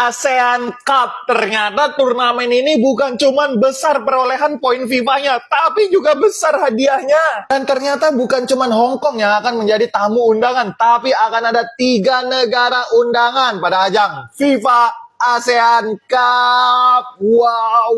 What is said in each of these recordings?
ASEAN Cup. Ternyata turnamen ini bukan cuman besar perolehan poin FIFA-nya, tapi juga besar hadiahnya. Dan ternyata bukan cuman Hong Kong yang akan menjadi tamu undangan, tapi akan ada 3 negara undangan pada ajang FIFA ASEAN Cup. Wow.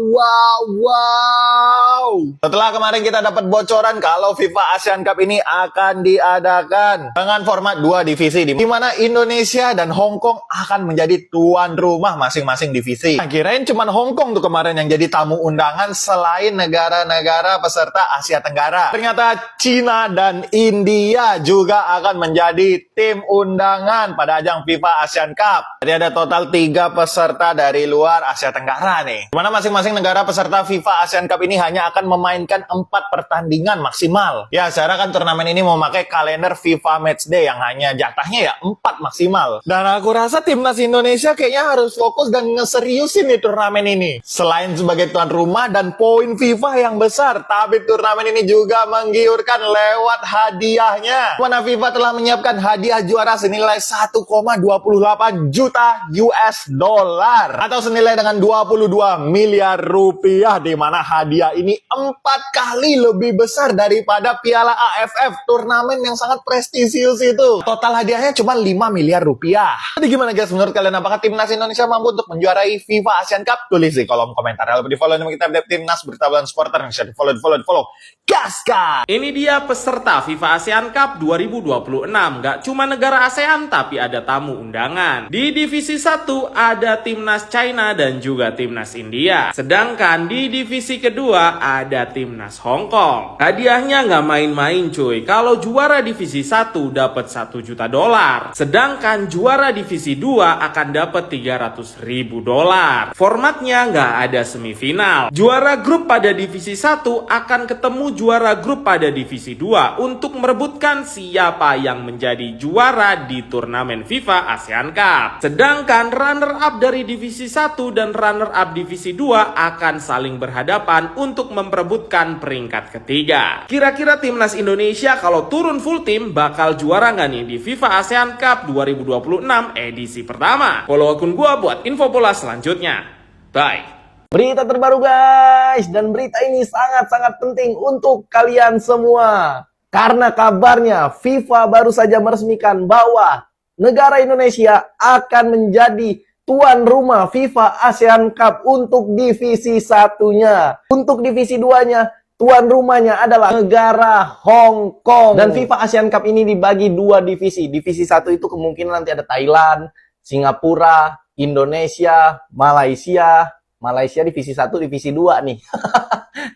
Setelah kemarin kita dapat bocoran kalau FIFA ASEAN Cup ini akan diadakan dengan format 2 divisi, di mana Indonesia dan Hong Kong akan menjadi tuan rumah masing-masing divisi. Nah, kirain cuman Hong Kong tuh kemarin yang jadi tamu undangan selain negara-negara peserta Asia Tenggara. Ternyata Cina dan India juga akan menjadi tim undangan pada ajang FIFA ASEAN Cup. Jadi ada total 3 peserta dari luar Asia Tenggara nih. Dimana masing-masing negara peserta FIFA ASEAN Cup ini hanya akan memainkan 4 pertandingan maksimal. Ya, secara kan turnamen ini memakai kalender FIFA Matchday yang hanya jatahnya ya 4 maksimal. Dan aku rasa timnas Indonesia kayaknya harus fokus dan ngeseriusin nih turnamen ini. Selain sebagai tuan rumah dan poin FIFA yang besar, tapi turnamen ini juga menggiurkan lewat hadiahnya. Mana FIFA telah menyiapkan hadiah juara senilai 1,28 juta US dollar atau senilai dengan 22 miliar rupiah, di mana hadiah ini 4 kali lebih besar daripada Piala AFF, turnamen yang sangat prestisius itu. Total hadiahnya cuma 5 miliar rupiah. Jadi gimana guys, menurut kalian apakah timnas Indonesia mampu untuk menjuarai FIFA ASEAN Cup? Tulis di kolom komentar. Lupa di follow dan kita update timnas, berita bulan supporter yang bisa di follow. Gaskan! Ini dia peserta FIFA ASEAN Cup 2026. Gak cuma negara ASEAN, tapi ada tamu undangan. Di divisi 1 ada timnas China dan juga timnas India. Sedangkan di divisi kedua ada timnas Hong Kong. Hadiahnya nggak main-main cuy. Kalau juara divisi 1 dapat 1 juta dolar. Sedangkan juara divisi 2 akan dapat 300 ribu dolar. Formatnya nggak ada semifinal. Juara grup pada divisi 1 akan ketemu juara grup pada divisi 2 untuk merebutkan siapa yang menjadi juara di turnamen FIFA ASEAN Cup. Sedangkan runner-up dari divisi 1 dan runner-up divisi 2 akan saling berhadapan untuk memperebutkan peringkat ketiga. Kira-kira timnas Indonesia kalau turun full tim bakal juara nggak nih di FIFA ASEAN Cup 2026 edisi pertama? Follow akun gua buat info bola selanjutnya. Bye. Berita terbaru guys, dan berita ini sangat-sangat penting untuk kalian semua. Karena kabarnya FIFA baru saja meresmikan bahwa negara Indonesia akan menjadi tuan rumah FIFA ASEAN Cup untuk divisi 1-nya. Untuk divisi 2-nya, tuan rumahnya adalah negara Hong Kong. Dan FIFA ASEAN Cup ini dibagi 2 divisi. Divisi 1 itu kemungkinan nanti ada Thailand, Singapura, Indonesia, Malaysia. Malaysia divisi 1, divisi 2 nih.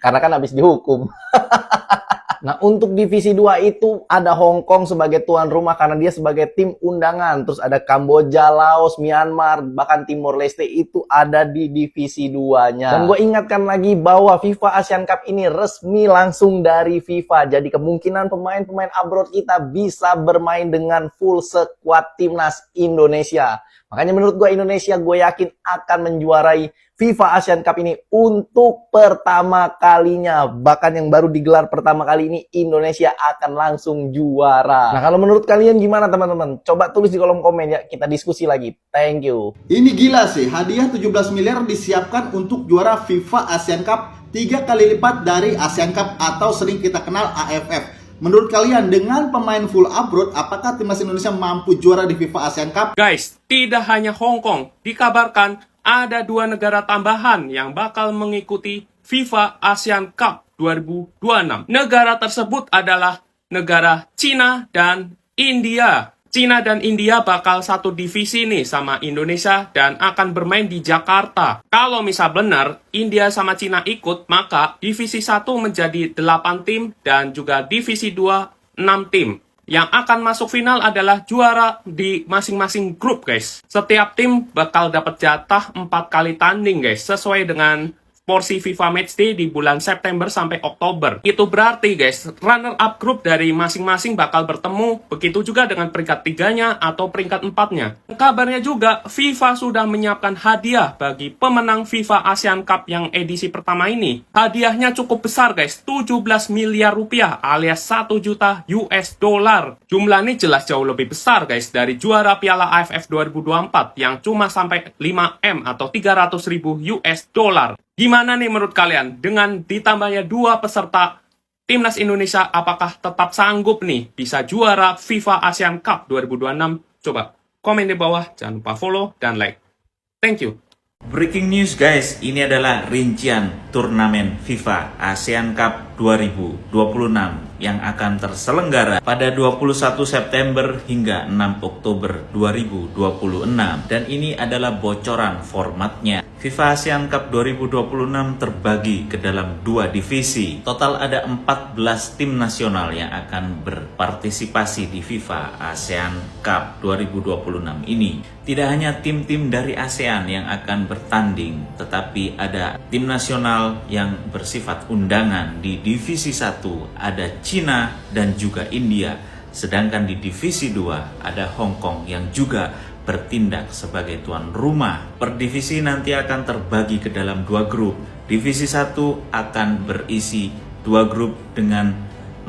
Karena kan habis dihukum. Nah, untuk divisi 2 itu ada Hong Kong sebagai tuan rumah karena dia sebagai tim undangan. Terus ada Kamboja, Laos, Myanmar, bahkan Timor Leste itu ada di divisi 2-nya. Dan gue ingatkan lagi bahwa FIFA ASEAN Cup ini resmi langsung dari FIFA. Jadi kemungkinan pemain-pemain abroad kita bisa bermain dengan full squad timnas Indonesia. Makanya menurut gue Indonesia, gue yakin akan menjuarai FIFA ASEAN Cup ini untuk pertama kalinya. Bahkan yang baru digelar pertama kali ini Indonesia akan langsung juara. Nah, kalau menurut kalian gimana teman-teman? Coba tulis di kolom komen ya, kita diskusi lagi. Thank you. Ini gila sih, hadiah 17 miliar disiapkan untuk juara FIFA ASEAN Cup 3 kali lipat dari ASEAN Cup atau sering kita kenal AFF. Menurut kalian dengan pemain full abroad, apakah timnas Indonesia mampu juara di FIFA ASEAN Cup? Guys, tidak hanya Hong Kong, dikabarkan ada 2 negara tambahan yang bakal mengikuti FIFA ASEAN Cup 2026. Negara tersebut adalah negara Cina dan India. Cina dan India bakal satu divisi nih sama Indonesia dan akan bermain di Jakarta. Kalau misal benar India sama Cina ikut, maka divisi 1 menjadi 8 tim dan juga divisi 2 6 tim. Yang akan masuk final adalah juara di masing-masing grup guys. Setiap tim bakal dapat jatah 4 kali tanding guys, sesuai dengan porsi FIFA Matchday di bulan September sampai Oktober. Itu berarti guys, runner up grup dari masing-masing bakal bertemu, begitu juga dengan peringkat 3-nya atau peringkat 4-nya. Kabarnya juga, FIFA sudah menyiapkan hadiah bagi pemenang FIFA ASEAN Cup yang edisi pertama ini. Hadiahnya cukup besar guys, 17 miliar rupiah alias 1 juta US dollar. Jumlah ini jelas jauh lebih besar guys dari juara Piala AFF 2024 yang cuma sampai 5M atau 300.000 US dollar. Gimana nih menurut kalian? Dengan ditambahnya 2 peserta Timnas Indonesia, apakah tetap sanggup nih bisa juara FIFA ASEAN Cup 2026? Coba komen di bawah, jangan lupa follow dan like. Thank you. Breaking news guys, ini adalah rincian turnamen FIFA ASEAN Cup 2026 yang akan terselenggara pada 21 September hingga 6 Oktober 2026. Dan ini adalah bocoran formatnya. FIFA ASEAN Cup 2026 terbagi ke dalam 2 divisi. Total ada 14 tim nasional yang akan berpartisipasi di FIFA ASEAN Cup 2026 ini. Tidak hanya tim-tim dari ASEAN yang akan bertanding, tetapi ada tim nasional yang bersifat undangan. Di divisi 1 ada Cina dan juga India, sedangkan di divisi 2 ada Hong Kong yang juga bertindak sebagai tuan rumah. Per divisi nanti akan terbagi ke dalam 2 grup. Divisi 1 akan berisi 2 grup dengan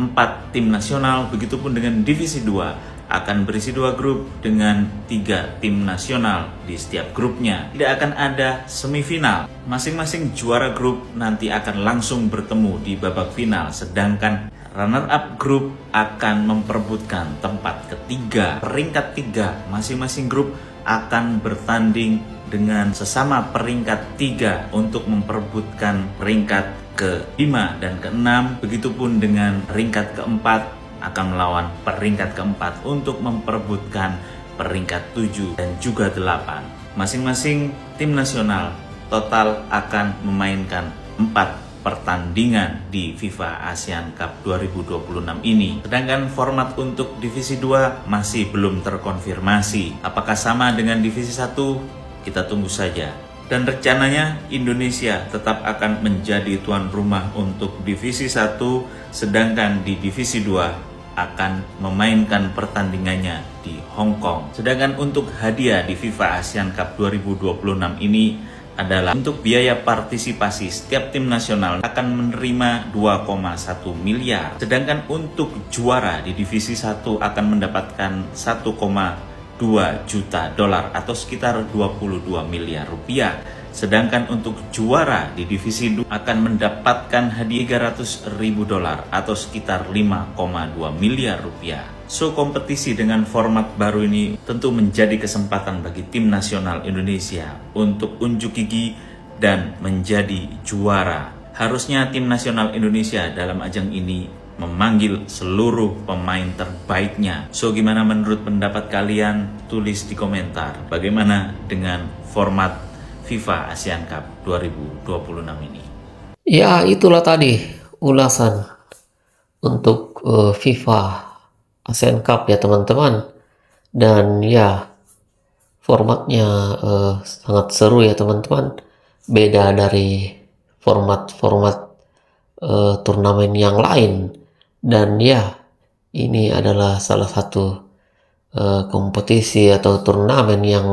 4 tim nasional, begitupun dengan divisi 2 akan berisi 2 grup dengan 3 tim nasional di setiap grupnya. Tidak akan ada semifinal. Masing-masing juara grup nanti akan langsung bertemu di babak final, sedangkan runner-up grup akan memperebutkan tempat ketiga. Peringkat 3 masing-masing grup akan bertanding dengan sesama peringkat 3 untuk memperebutkan peringkat ke-5 dan ke-6. Begitupun dengan peringkat ke-4 akan melawan peringkat ke-4 untuk memperebutkan peringkat 7 dan juga 8. Masing-masing tim nasional total akan memainkan 4 pertandingan di FIFA ASEAN Cup 2026 ini. Sedangkan format untuk divisi 2 masih belum terkonfirmasi. Apakah sama dengan divisi 1? Kita tunggu saja. Dan rencananya Indonesia tetap akan menjadi tuan rumah untuk divisi 1, sedangkan di divisi 2 akan memainkan pertandingannya di Hong Kong. Sedangkan untuk hadiah di FIFA ASEAN Cup 2026 ini adalah untuk biaya partisipasi setiap tim nasional akan menerima 2,1 miliar. Sedangkan untuk juara di divisi 1 akan mendapatkan 1,2 juta dolar atau sekitar 22 miliar rupiah. Sedangkan untuk juara di divisi 2 akan mendapatkan hadiah 300.000 dolar atau sekitar 5,2 miliar rupiah. So, kompetisi dengan format baru ini tentu menjadi kesempatan bagi tim nasional Indonesia untuk unjuk gigi dan menjadi juara. Harusnya tim nasional Indonesia dalam ajang ini memanggil seluruh pemain terbaiknya. So, gimana menurut pendapat kalian? Tulis di komentar. Bagaimana dengan format FIFA ASEAN Cup 2026 ini? Ya, itulah tadi ulasan untuk FIFA ASEAN Cup ya teman-teman. Dan ya, formatnya sangat seru ya teman-teman. Beda dari format-format turnamen yang lain. Dan ya, ini adalah salah satu kompetisi atau turnamen yang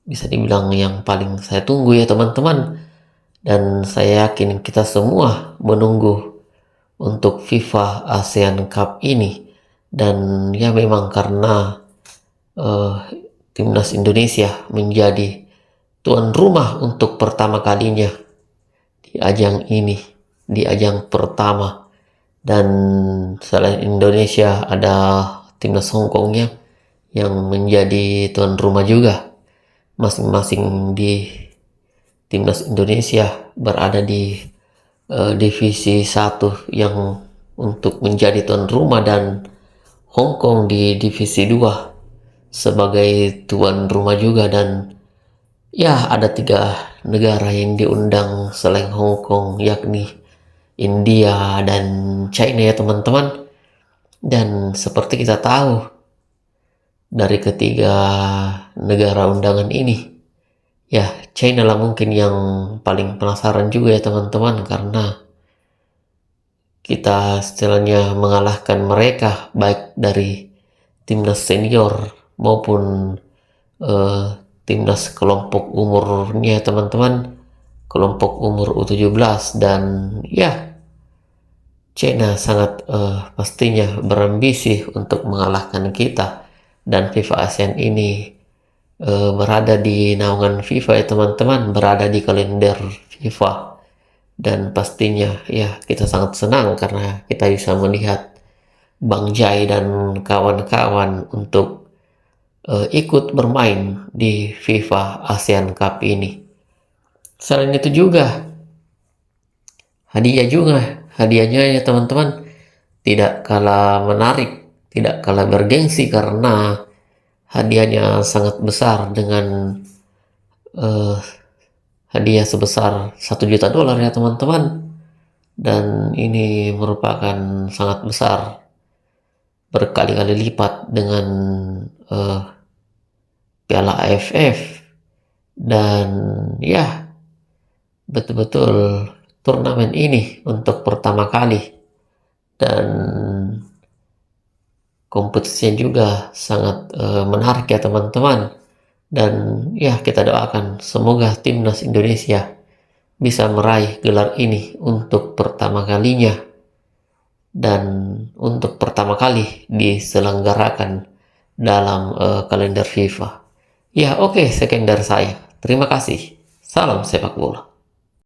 bisa dibilang yang paling saya tunggu ya teman-teman. Dan saya yakin kita semua menunggu untuk FIFA ASEAN Cup ini. Dan ya memang karena timnas Indonesia menjadi tuan rumah untuk pertama kalinya di ajang ini, di ajang pertama. Dan selain Indonesia ada timnas Hong Kong yang menjadi tuan rumah juga. Masing-masing di timnas Indonesia berada di divisi 1 yang untuk menjadi tuan rumah, dan Hong Kong di divisi 2 sebagai tuan rumah juga. Dan ya, ada 3 negara yang diundang selain Hong Kong, yakni India dan China ya teman-teman. Dan seperti kita tahu, dari ketiga negara undangan ini Ya, China lah mungkin yang paling penasaran juga ya teman-teman, karena kita istilahnya mengalahkan mereka baik dari timnas senior maupun timnas kelompok umurnya teman-teman, kelompok umur U17, dan ya China sangat pastinya berambisi untuk mengalahkan kita, dan FIFA ASEAN ini berada di naungan FIFA ya teman-teman, berada di kalender FIFA, dan pastinya ya kita sangat senang karena kita bisa melihat Bang Jai dan kawan-kawan untuk ikut bermain di FIFA ASEAN Cup ini. Selain itu juga hadiahnya ya teman-teman tidak kalah menarik, tidak kalah bergengsi, karena hadiahnya sangat besar dengan hadiah sebesar $1 juta ya teman-teman, dan ini merupakan sangat besar, berkali-kali lipat dengan Piala AFF. Dan ya betul-betul turnamen ini untuk pertama kali, dan kompetisinya juga sangat menarik ya teman-teman. Dan ya kita doakan semoga timnas Indonesia bisa meraih gelar ini untuk pertama kalinya, dan untuk pertama kali diselenggarakan dalam kalender FIFA. Ya oke, sekian dari saya. Terima kasih. Salam sepak bola.